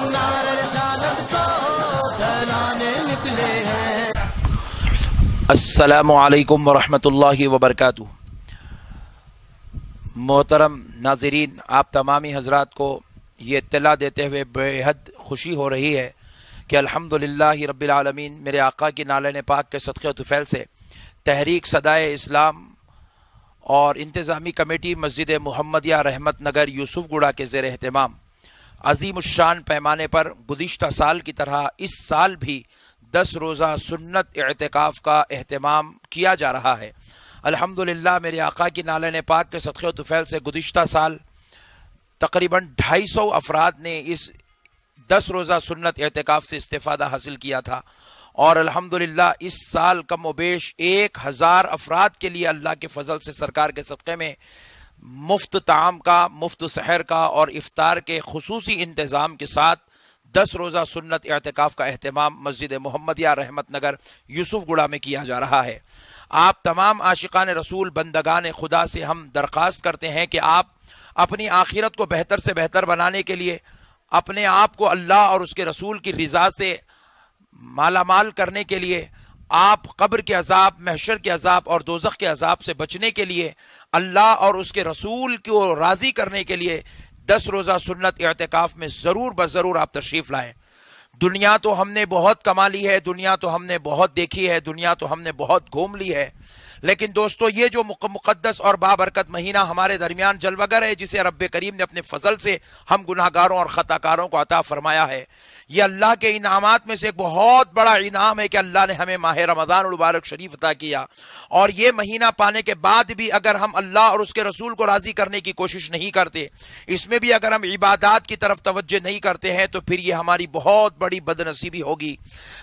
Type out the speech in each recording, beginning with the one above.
नारे रिसालत को फैलाने निकले हैं। अस्सलामु अलैकुम वरहमतुल्लाहि वबरकातुहू। मोहतरम नाज़रीन, आप तमामी हज़रात को ये इत्तला देते हुए बेहद खुशी हो रही है कि अल्हम्दुलिल्लाहि रब्बिल आलमीन मेरे आका की नालन पाक के सदक़े तुफ़ैल से तहरीक सदाए इस्लाम और इंतज़ामी कमेटी मस्जिद मुहम्मदिया रहमत नगर यूसुफगुड़ा के ज़ेर एहतमाम अज़ीमुश्शान पैमाने पर गुज़िश्ता साल की तरह इस साल भी 10 रोज़ा सुन्नत इअ्तिकाफ़ का एहतमाम किया जा रहा है। अल्हम्दुलिल्लाह मेरे आका की नालन पाक के सदक़े तुफ़ैल से गुज़िश्ता साल तकरीबन 250 अफराद ने इस 10 रोज़ा सुन्नत इअ्तिकाफ़ से इस्तिफ़ादा हासिल किया था और अल्हम्दुलिल्लाह इस साल कम व बेश 1000 अफराद के लिए अल्लाह के फ़ज़ल से सरकार के सदक़े में मुफ्त ताम का, मुफ्त सहर का और इफ्तार के खुसूसी इंतज़ाम के साथ 10 रोज़ा सुन्नत इअ्तिकाफ़ का एहतमाम मस्जिद मुहम्मदिया रहमत नगर यूसुफगुड़ा में किया जा रहा है। आप तमाम आशिकान रसूल बंदगान खुदा से हम दरख्वास्त करते हैं कि आप अपनी आखिरत को बेहतर से बेहतर बनाने के लिए, अपने आप को अल्लाह और उसके रसूल की रिज़ा से मालामाल करने के लिए, आप कब्र के अजाब, महशर के अजाब और दोज़ख के अजाब से बचने के लिए, अल्लाह और उसके रसूल को राज़ी करने के लिए 10 रोज़ा सुन्नत इअ्तिकाफ़ में ज़रूर बज़रूर आप तशरीफ़ लाएँ। दुनिया तो हमने बहुत कमा ली है, दुनिया तो हमने बहुत देखी है, दुनिया तो हमने बहुत घूम ली है, लेकिन दोस्तों ये जो मुक़द्दस और बाबरकत महीना हमारे दरमियान जलवगर है, जिसे रब्बे करीम ने अपने फजल से हम गुनाहगारों और ख़ताकारों को अता फरमाया है, ये अल्लाह के इनामात में से एक बहुत बड़ा इनाम है कि अल्लाह ने हमें माह रमज़ान मुबारक शरीफ अता किया। और ये महीना पाने के बाद भी अगर हम अल्लाह और उसके रसूल को राज़ी करने की कोशिश नहीं करते, इसमें भी अगर हम इबादत की तरफ तवज्जो नहीं करते हैं, तो फिर ये हमारी बहुत बड़ी बदनसीबी होगी।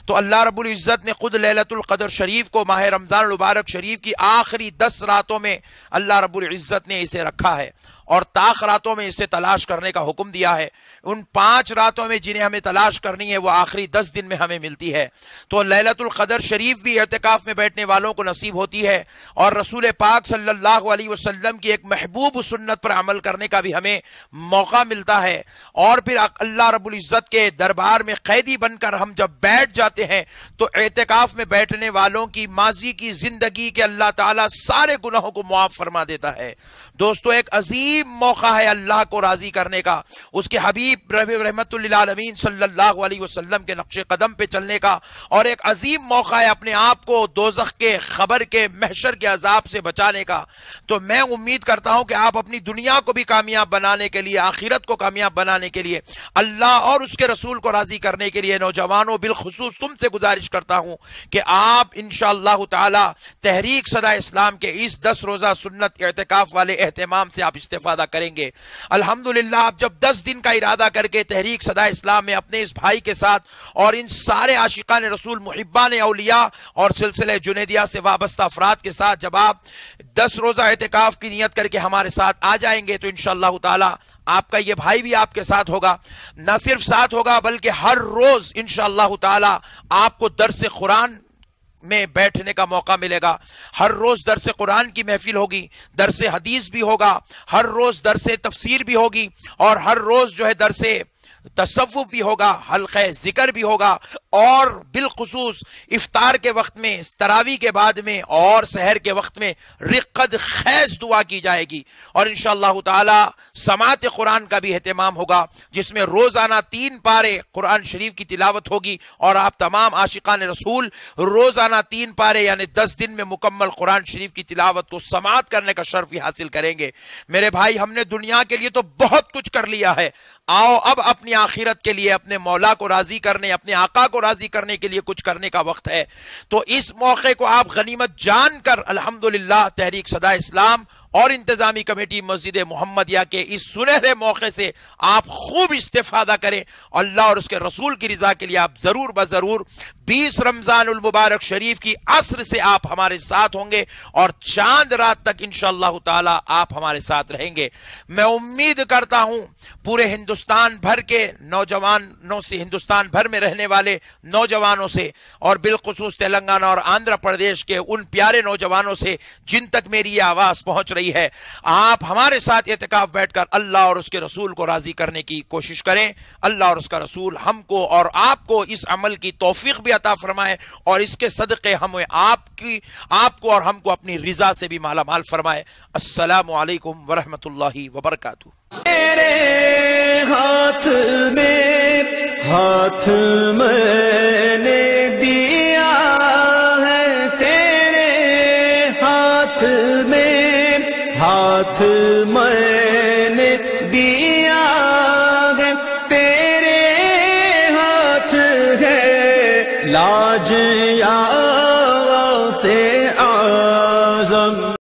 तो अल्लाह रब्बुल इज़्ज़त ने खुद लैलतुल क़द्र शरीफ को माह रमज़ान मुबारक शरीफ की आखिरी 10 रातों में अल्लाह रब्बुल इज़्ज़त ने इसे रखा है और ताख रातों में इसे तलाश करने का हुक्म दिया है। उन 5 रातों में जिन्हें हमें तलाश करनी है वो आखिरी 10 दिन में हमें मिलती है। तो लैलतुल क़द्र शरीफ भी इअ्तिकाफ़ में बैठने वालों को नसीब होती है और रसूल पाक सल्लल्लाहु अलैहि वसल्लम की एक महबूब सुन्नत पर अमल करने का भी हमें मौका मिलता है। और फिर अल्लाह रब्बुल इज़्ज़त के दरबार में कैदी बनकर हम जब बैठ जाते हैं तो इअ्तिकाफ़ में बैठने वालों की माजी की जिंदगी के अल्लाह ताला सारे गुनाहों को मुआफ़ फरमा देता है। दोस्तों एक अजीम मौका है अल्लाह को राजी करने का, उसके हबीब रहमतुल लिल आलमीन सल्लल्लाहु अलैहि वसल्लम के नक्शे कदम पे चलने का, और एक अजीम मौका है अपने आप को दोज़ख के, खबर के, महशर के अजाब से बचाने का। तो मैं उम्मीद करता हूं कि आप अपनी दुनिया को भी कामयाब बनाने के लिए, आखिरत को कामयाब बनाने के लिए, अल्लाह और उसके रसूल को राजी करने के लिए नौजवानों बिलखुसूस तुमसे गुजारिश करता हूं कि आप इंशाअल्लाह ताला तहरीक सदा इस्लाम के इस 10 रोज़ा सुन्नत इअ्तिकाफ़ वाले एहतमाम से आप इस्तिफादा करेंगे। अल्हम्दुलिल्लाह आप जब 10 दिन का इरादा करके तहरीक सदा इस्लाम में अपने इस भाई के साथ और इन सारे आशिकान रसूल, मुहिब्बान औलिया और सिलसिले जुनैदिया से वाबस्ता अफराद के साथ जब आप 10 रोज़ा एहतिकाफ की नियत करके हमारे साथ आ जाएंगे तो इंशाअल्लाह ताला आपका ये भाई भी आपके साथ होगा। न सिर्फ साथ होगा बल्कि हर रोज इंशाअल्लाह ताला आपको दर्स कुरान में बैठने का मौका मिलेगा। हर रोज दरसे कुरान की महफिल होगी, दरसे हदीस भी होगा, हर रोज दरसे तफसीर भी होगी और हर रोज जो है दरसे तसव्वुफ भी होगा, हल्क़े जिक्र भी होगा और बिलखुसूस इफ्तार के वक्त में, तरावी के बाद में और सहर के वक्त में रिक़्क़त खैज़ दुआ की जाएगी। और इंशाअल्लाह ताला समात कुरान का भी एहतमाम होगा जिसमें रोजाना 3 पारे कुरान शरीफ की तिलावत होगी और आप तमाम आशिकान रसूल रोजाना 3 पारे यानी 10 दिन में मुकम्मल कुरान शरीफ की तिलावत को समात करने का शर्फ हासिल करेंगे। मेरे भाई, हमने दुनिया के लिए तो बहुत कुछ कर लिया है, आओ अब अपनी आखिरत के लिए, अपने मौला को राजी करने, अपने आका को राजी करने के लिए कुछ करने का वक्त है। तो इस मौके को आप गनीमत जानकर अल्हम्दुलिल्लाह तहरीक सदा इस्लाम और इंतजामी कमेटी मस्जिद मुहम्मदिया के इस सुनहरे मौके से आप खूब इस्तिफादा करें। अल्लाह और उसके रसूल की रिजा के लिए आप जरूर बजरूर 20 रमजानुल मुबारक शरीफ की असर से आप हमारे साथ होंगे और चांद रात तक इंशाअल्लाह ताला आप हमारे साथ रहेंगे। मैं उम्मीद करता हूं पूरे हिंदुस्तान भर के नौजवानों से, हिंदुस्तान भर में रहने वाले नौजवानों से और बिलखुसूस तेलंगाना और आंध्र प्रदेश के उन प्यारे नौजवानों से जिन तक मेरी ये आवाज पहुंच रही है, आप हमारे साथ इत्तिकाफ बैठकर अल्लाह और उसके रसूल को राजी करने की कोशिश करें। अल्लाह और उसका रसूल हमको और आपको इस अमल की तौफीक भी अता फरमाए और इसके सदक़े हमें आपको और हमको अपनी रिजा से भी माला माल फरमाए। अस्सलामु अलैकुम वरहमतुल्लाहि वबरकातुहू। तेरे हाथ मैंने दिया है, तेरे हाथ मैंने दिया है, तेरे हाथ है लाज या